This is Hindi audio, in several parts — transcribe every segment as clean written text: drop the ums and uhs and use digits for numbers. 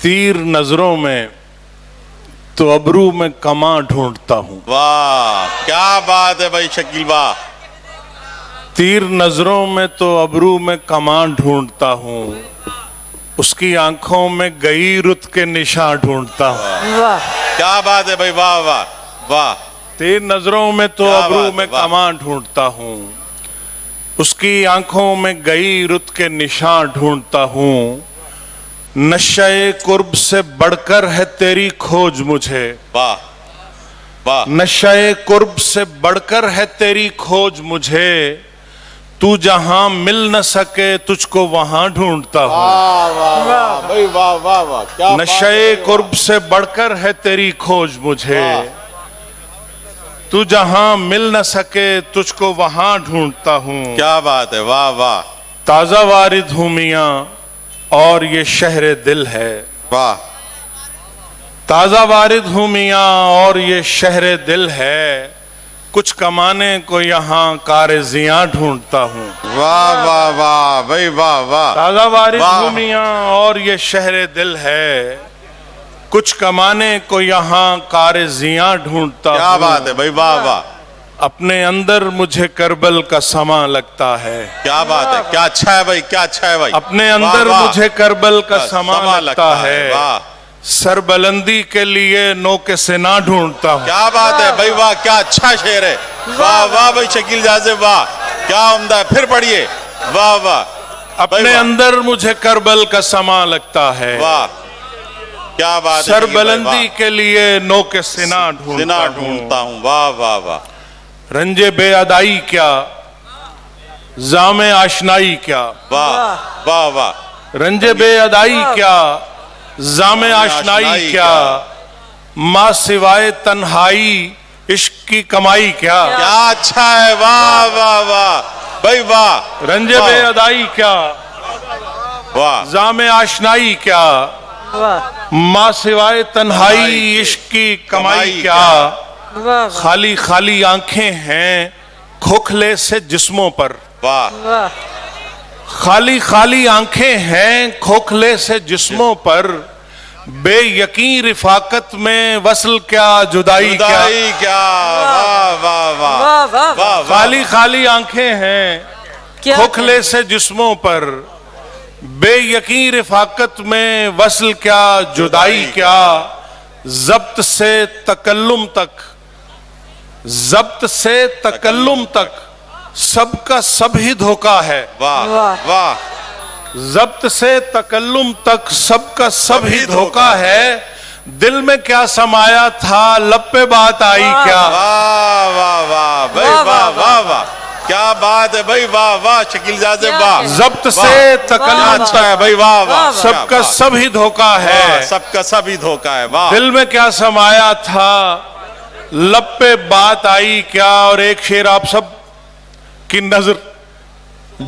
तीर नजरों में तो अबरू में कमा ढूंढता हूं। वाह क्या बात है भाई शकील वाह। तीर नजरों में तो अबरू में कमा ढूंढता हूं, उसकी आंखों में गई रुत के निशान ढूंढता हूं। वाह क्या बात है भाई वाह वाह वाह। तीर नजरों में तो क्या अबरू बात है, में वाह। कमा ढूंढता हूं, उसकी आंखों में गई रुत के निशान ढूंढता हूं। नशे कुर्ब से बढ़कर है तेरी खोज मुझे, वाह वाह। नशे कुर्ब से बढ़कर है तेरी खोज मुझे। तू जहां मिल न सके तुझको वहां ढूंढता हूं। वाह वाह वाह भाई वाह वाह वाह। क्या नशे कुर्ब से बढ़कर है तेरी खोज मुझे। तू जहां मिल न सके तुझको वहां ढूंढता हूं। क्या बात है वाह वाह ताजा वारिद हूं मियां और ये शहर दिल है। वाह। ताजा वारिद हूं मियां और ये शहर दिल है। कुछ कमाने को यहाँ कारज़ियां ढूंढता हूँ। वाह वाह वाह भाई वाह वाह। ताजा वारिद वाह। हूं मियां और ये शहर दिल है। कुछ कमाने को यहाँ कारज़ियां ढूंढता हूँ। क्या बात है भाई वाह वाह। अपने अंदर मुझे करबल का समा लगता है। क्या बात है। क्या अच्छा है भाई क्या अच्छा है भाई। अपने वाह, अंदर वाह। मुझे करबल का समा लगता है। वाह सरबलंदी के लिए नो के सिना ढूंढता हूँ। क्या बात है भाई वाह। क्या अच्छा शेर है। वाह वाह भाई शकील जाज़े वाह। क्या उम्दा है। फिर पढ़िए वाह वाह। अपने वाह। अंदर मुझे करबल का समा लगता है। वाह क्या बात है शकील भाई, सरबलंदी वाह। के लिए नो के सिना सिना ढूंढता ढूंढता हूँ। हूँ। वाह वाह वाह। रंजे बेअदाई क्या, जामे आशनाई क्या। वाह वाह वाह। रंजे बेअदाई क्या, जामे आशनाई आशनाई क्या। माँ सिवाय तन्हाई इश्क की कमाई क्या। क्या अच्छा है। वाह वाह वाह भाई वाह। रंजे वाह। बेअदाई क्या, वाह जामे आशनाई क्या। वाह माँ सिवाय तन्हाई तन्हाई इश्क की कमाई कमाई क्या। वाह वाह खाली खाली आंखें हैं खोखले से जिस्मों पर। वाह वाह खाली खाली आंखें हैं खोखले से जिस्मों पर। बेयकीन रिफाकत में वसल क्या जुदाई क्या। जुदाई क्या। वाह वाह वाह वाह वाह वाह वाह। खाली खाली आंखें हैं क्या खोखले से जिस्मों पर। बेयकीन रिफाकत में वसल क्या जुदाई क्या। जब्त से तकल्लुम तक, जब्त से तकल्लुम तक सबका सब ही धोखा है। वाह वाह। वाह। जब्त से तकल्लुम तक सबका सब ही धोखा है। दिल में क्या समाया था लब पे बात आई क्या। वाह वाह वाह भाई वाह, वाह वाह, वाह वाह। क्या बात है भाई वाह वाह शकील जाज़े क्या वाह। है? जब्त वाह। से क्या तकल्लुम अच्छा है तक भाई वाह वाह। वाह, सबका वाह, सब ही धोखा वाह, है। सबका सभी धोखा है। वाह दिल में क्या समाया था लब पे बात आई क्या। और एक शेर आप सब की नजर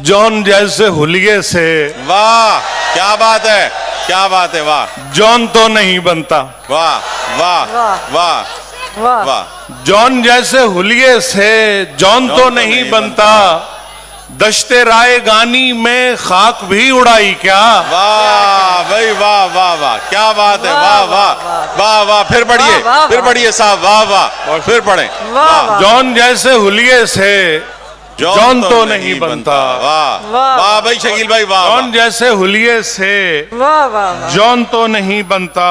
जॉन जैसे हुलिये से। वाह क्या बात है क्या बात है। वाह जॉन तो नहीं बनता, वाह वाह वाह। वाह वाह वाह। जॉन जैसे हुलिये से जॉन तो नहीं बनता। दश्ते राय गानी में खाक भी उड़ाई क्या। वाह भाई वाह वाह वाह। क्या बात है। वाह वाह वाह वाह। फिर पढ़िए वाह, वाह, फिर वाह। पढ़िए साहब वाह वाह। और फिर पढ़े वाह वाह जॉन जैसे हुलिये से जॉन तो नहीं बनता। वाह वाह। वाह भाई शकील भाई वाह जॉन जैसे हुलिये से वाह वाह जॉन तो नहीं बनता।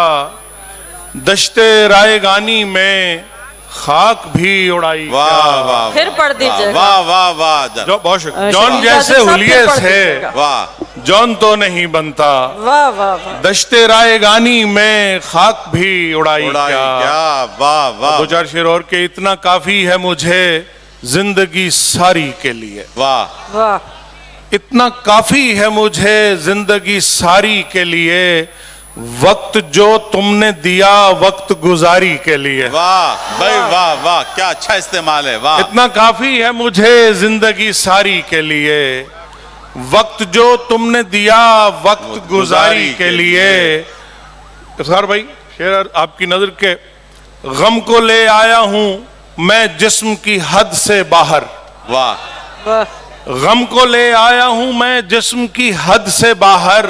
दश्ते राय गानी में खाक भी उड़ाई वाह क्या। वाह फिर पढ़ दीजिएगा। वाह वाह वाह बहुत शुक्रिया। शकील जॉन जाज़े जैसे साहब फिर हुलिये पढ़ से दीजिएगा। वाह जॉन तो नहीं बनता। वाह वाह वाह दश्ते राय गानी में खाक भी उड़ाई उड़ाई क्या। क्या। वाह वाह दो चार शेर और के इतना काफी है मुझे जिंदगी सारी के लिए। वाह वाह इतना काफी है मुझे जिंदगी सारी के लिए। वक्त जो तुमने दिया वक्त गुजारी के लिए। वाह भाई वाह वाह। क्या अच्छा इस्तेमाल है। वाह इतना काफी है मुझे जिंदगी सारी के लिए। वक्त जो तुमने दिया वक्त गुजारी के लिए। सर भाई शेर आपकी नजर के। गम को ले आया हूं मैं जिस्म की हद से बाहर। वाह वाह गम को ले आया हूं मैं जिस्म की हद से बाहर।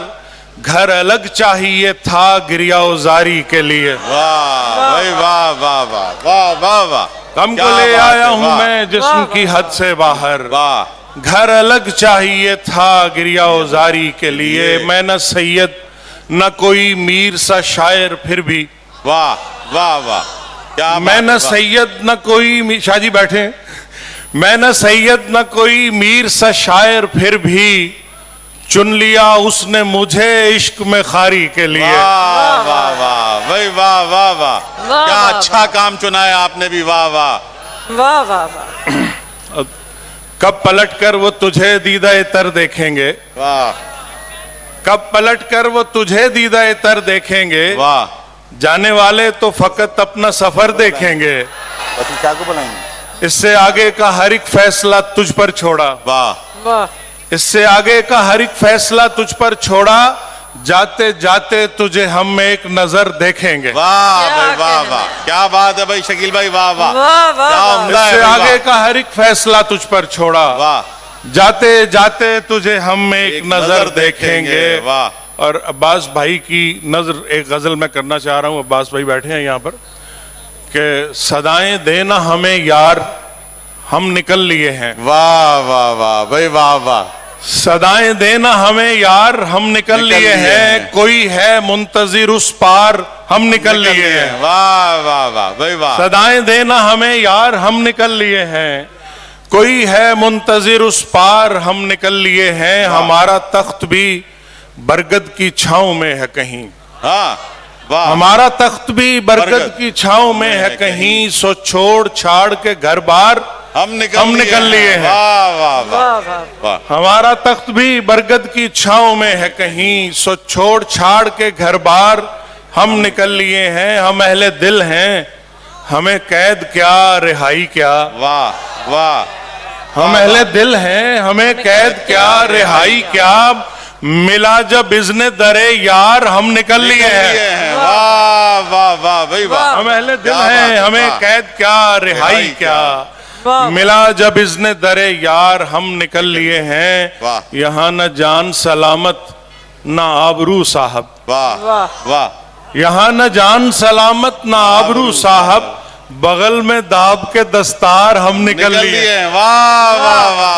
घर अलग चाहिए था गिरियाजारी के लिए। वाह भाई वाह वाह वाह वाह वाह वाह, गम क्या को ले बात आया है, हूं वाह, मैं जिस्म वाह, की हद से बाहर। वाह घर अलग चाहिए था गिरियाजारी के लिए। मैं न सैयद न कोई मीर सा शायर फिर भी। वाह वाह वाह, क्या मैं बात न है, वाह। सैयद न कोई शाहजी बैठे हैं। मैं न सैयद न कोई मीर सा शायर फिर भी चुन लिया उसने मुझे इश्क में खारी के लिए। वाह वाह वाह भाई वाह वाह वाह, वाह, क्या वाह, अच्छा काम चुना है आपने भी, वाह वाह वाह वाह वाह। कब पलट कर वो तुझे दीदा तर देखेंगे। वाह कब पलट कर वो तुझे दीदा तर देखेंगे। वाह। जाने वाले तो फकत अपना सफर देखेंगे। क्या को बुलाएंगे? इससे आगे का हर एक फैसला तुझ पर छोड़ा। वाह वाह इससे आगे का हर एक फैसला तुझ पर छोड़ा। जाते जाते तुझे हम एक नजर देखेंगे। वाह क्या भाई वाह कहना वाह, क्या बात है भाई शकील भाई, वाह वाह वाह वाह क्या वाह। उम्दा है इससे भाई, आगे वाह। का हर एक फैसला तुझ पर छोड़ा। वाह जाते जाते तुझे हम एक एक नजर नजर देखेंगे। देखेंगे, वाह। और अब्बास भाई की नजर एक गजल मैं करना चाह रहा हूं। अब्बास भाई बैठे हैं यहाँ पर कि सदाएं देना हमें यार हम निकल लिए हैं। वाह वाह वाह भाई वाह वाह, सदाएं देना हमें यार हम निकल लिए हैं। कोई है मुंतजिर उस पार हम निकल लिए हैं। वाह वाह वाह भाई वाह, सदाएं देना हमें यार हम निकल लिए हैं। कोई है मुंतजिर उस पार हम निकल लिए हैं। हमारा तख्त भी बरगद की छांव में है कहीं। हाँ वाह हमारा तख्त भी बरगद बरगद की छांव में है कहीं। सो छोड़ छाड़ के घर बार हम निकल लिए हैं। वाह वाह वाह वाह वाह वाह, हमारा तख्त भी बरगद की छांव में है कहीं। सो छोड़ छाड़ के घर बार हम निकल लिए हैं। हम अहले दिल हैं हमें कैद क्या रिहाई क्या। वाह वाह, हम अहले दिल हैं हमें कैद क्या रिहाई क्या। मिला जब इज़्ने दरे यार हम निकल लिए हैं। वाह वाह वाह भाई वाह, हम अहले दिल क्या बात हैं है, हमें वाह। कैद क्या रिहाई क्या। वाह। मिला जब इज़्ने दरे यार हम निकल लिए हैं। वाह। यहाँ न जान सलामत न आबरू साहब। वाह वाह। वाह यहाँ न जान सलामत न आबरू साहब। बगल में दाब के दस्तार हम निकल लिए। हैं। वाह वाह वाह